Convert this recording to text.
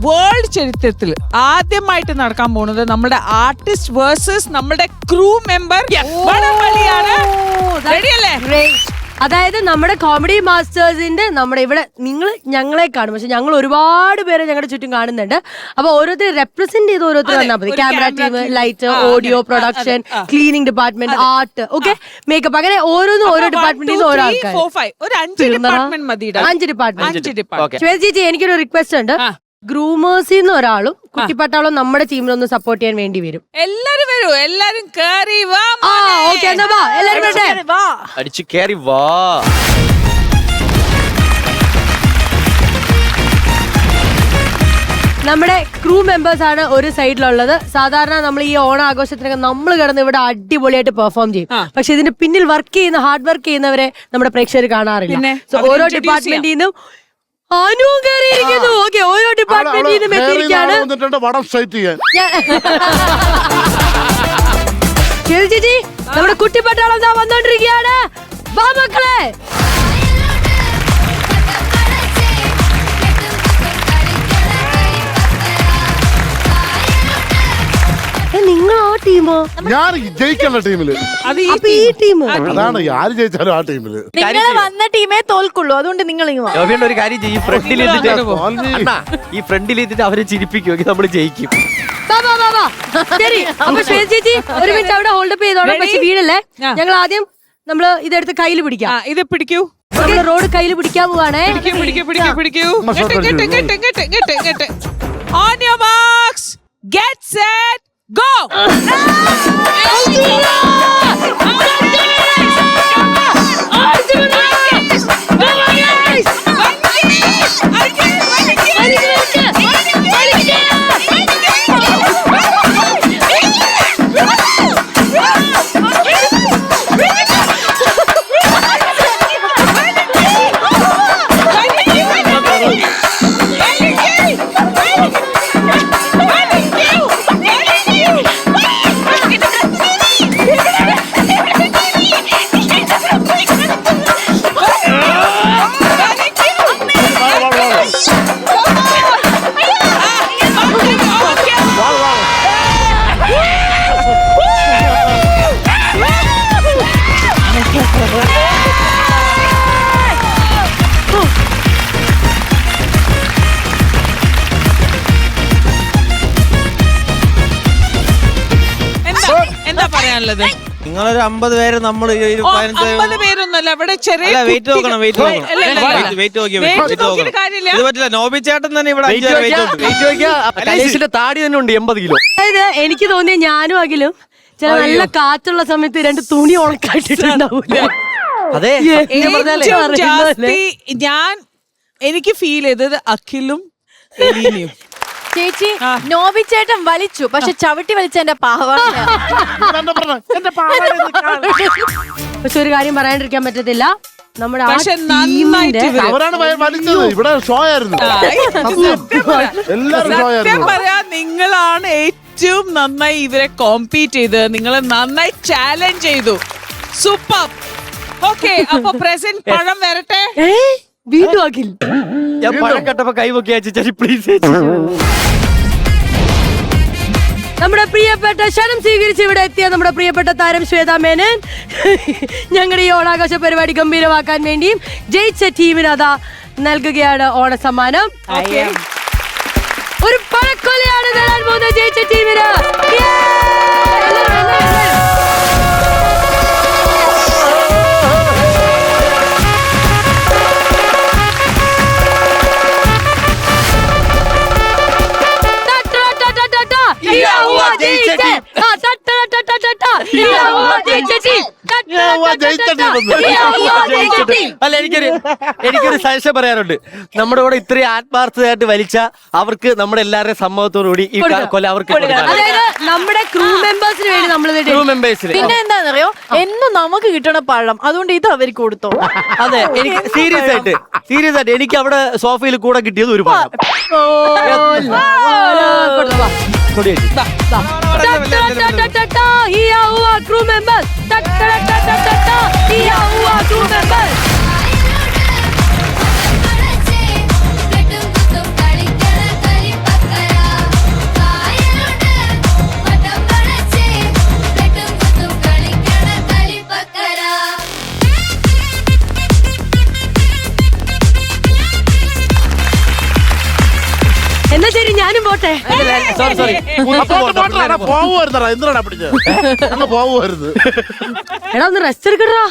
World ചരിത്രത്തിൽ ആദ്യമായിട്ട് നടക്കാൻ പോകുന്നത് നമ്മുടെ ആർട്ടിസ്റ്റ് വേഴ്സസ് നമ്മുടെ ക്രൂ മെമ്പർ വടംവലിയാണ്. റെഡിയല്ലേ? അതായത് നമ്മുടെ കോമഡി മാസ്റ്റേഴ്സിന്റെ നമ്മുടെ ഇവിടെ നിങ്ങൾ ഞങ്ങളെ കാണും, പക്ഷെ ഞങ്ങൾ ഒരുപാട് പേരെ ഞങ്ങളുടെ ചുറ്റും കാണുന്നുണ്ട്. അപ്പൊ ഓരോരുത്തർ റെപ്രസെന്റ് ചെയ്ത് ഓരോരുത്തർ വന്നാൽ മതി. Camera team, light, audio, production, cleaning department, art, okay, makeup, അങ്ങനെ ഓരോന്നും ഓരോ ഡിപ്പാർട്ട്മെന്റിൽ നിന്ന് ഓരോ ആൾക്കാർ. 5 ഡിപ്പാർട്ട്മെന്റ്. ശ്വേത ചേച്ചി, എനിക്കൊരു റിക്വസ്റ്റ് ഉണ്ട്. ഗ്രൂമേഴ്സിന്ന് ഒരാളും കുട്ടിപ്പട്ടാളും നമ്മുടെ ടീമിലൊന്ന് സപ്പോർട്ട് ചെയ്യാൻ വേണ്ടി വരും. എല്ലാരും വരൂ, എല്ലാരും കേറി വാ. അടിച്ചു കേറി വാ. നമ്മുടെ ക്രൂ മെമ്പേഴ്സ് ആണ് ഒരു സൈഡിലുള്ളത്. സാധാരണ നമ്മൾ ഈ ഓണാഘോഷത്തിനൊക്കെ നമ്മൾ കിടന്ന് ഇവിടെ അടിപൊളിയായിട്ട് പെർഫോം ചെയ്യും. പക്ഷെ ഇതിന്റെ പിന്നിൽ വർക്ക് ചെയ്യുന്ന, ഹാർഡ് വർക്ക് ചെയ്യുന്നവരെ നമ്മുടെ പ്രേക്ഷകർ കാണാറില്ല. ഓരോ ഡിപ്പാർട്ട്മെന്റിൽ നിന്നും ഓക്കെ, ഓരോ ഡിപ്പാർട്ട്മെന്റിൽ നിന്നും എത്തിയിരിക്കാണ്. ചേച്ചി, നമ്മുടെ കുട്ടിപ്പട്ടാളം വന്നോണ്ടിരിക്കുകയാണ്. വാ മക്കളെ. നിങ്ങൾ ആ ടീമോ? ഞാൻ ജയിക്കുന്ന ടീമില്. ഈ ടീം അതാണ് ആര് ജയിച്ചാലും ആ ടീമില്. നിങ്ങൾ വന്ന ടീമേ തോൽക്കുള്ളൂ, അതുകൊണ്ട് നിങ്ങൾ ഒരു കാര്യം ചെയ്യും, ഈ ഫ്രണ്ടിലെത്തിട്ട് അവരെ ചിരിപ്പിക്കുമെങ്കിൽ നമ്മൾ ജയിക്കും. ശരി, അപ്പൊ ശ്വേത ചേച്ചി ഒരു മിനിറ്റ് അവിടെ ഹോൾഡപ്പ് ചെയ്തോളാം. പക്ഷെ വീടല്ലേ, ഞങ്ങൾ ആദ്യം നമ്മള് ഇതെടുത്ത് കയ്യിൽ പിടിക്കാം. ഇത് പിടിക്കൂ. റോഡ് കയ്യിൽ പിടിക്കാൻ പോവാണേ. On your marks, get set, go. നിങ്ങളൊരു 50 പേര്, നമ്മൾ 50 പേരൊന്നുമല്ല ഇവിടെ. ചെറിയ വെയിറ്റ് നോക്കണം. ഇത് പറ്റില്ല. നോബി ചേട്ടൻ തന്നെ ഇവിടെ താടി തന്നെ ഉണ്ട് 80 കിലോ. അതായത് എനിക്ക് തോന്നിയ ഞാനും അഖിലും ചില നല്ല കാറ്റുള്ള സമയത്ത് 2 തുണി ഉണക്കാട്ടിട്ടുണ്ടാവൂല. അതെ, എനിക്ക് ഫീൽ ചെയ്തത് അഖിലും എലീനയും. ചേച്ചി, നോബിച്ചേട്ടൻ വലിച്ചു, പക്ഷെ ചവിട്ടി വലിച്ച എന്റെ പാവാണ്. പക്ഷെ ഒരു കാര്യം പറയാണ്ടിരിക്കാൻ പറ്റത്തില്ല, നമ്മുടെ നിങ്ങളാണ് ഏറ്റവും നന്നായി ഇവരെ കോമ്പീറ്റ് ചെയ്ത്, നിങ്ങൾ നന്നായി ചാലഞ്ച് ചെയ്തു. സൂപ്പർ. ഓക്കെ, അപ്പൊ പ്രസന്റ് പഴം വരട്ടെ. വീണ്ടും അഖിൽ ഞാൻ പഴം കട്ടപ്പോ കൈവൊക്കെ അയച്ചു. പ്ലീസ്. നമ്മുടെ പ്രിയപ്പെട്ട ക്ഷണം സ്വീകരിച്ച് ഇവിടെ എത്തിയ നമ്മുടെ പ്രിയപ്പെട്ട താരം ശ്വേത മേനൻ ഞങ്ങളുടെ ഈ ഓണാഘോഷ പരിപാടി ഗംഭീരമാക്കാൻ വേണ്ടിയും ജയിച്ച ടീമിന് അതാ നൽകുകയാണ് ഓണസമ്മാനം. ഒരു പഴക്കൊലയാണ് തരാൻ പോകുന്നത് ജയിച്ച ടീമിന്. അല്ല, എനിക്കൊരു സജഷൻ പറയാനുണ്ട്. നമ്മുടെ കൂടെ ഇത്രയും ആത്മാർത്ഥമായിട്ട് വലിച്ച അവർക്ക് നമ്മുടെ എല്ലാവരുടെയും സമ്മതത്തോടുകൂടി ഈ കൊല അവർക്ക് നമ്മുടെ ക്രൂ മെമ്പേഴ്സിന് വേണ്ടി നമ്മൾ പിന്നെ എന്താണെന്നറിയോ, എന്നും നമുക്ക് കിട്ടണ പഴം, അതുകൊണ്ട് ഇത് അവർക്ക് കൊടുത്തോ. അതെ, എനിക്ക് സീരിയസ് ആയിട്ട് എനിക്ക് അവിടെ സോഫയിൽ കൂടെ കിട്ടിയത് ഒരു പഴം. ക്രൂ മെമ്പേഴ്സ് ഞാനും പോട്ടെ. സോറി പോവുമായിരുന്നടാ എന്തിനാടാ പിടിച്ചത് അങ്ങ് പോവുമായിരുന്നു എടാ ഒന്ന് റെസ്റ്റ് എടുക്കടാ.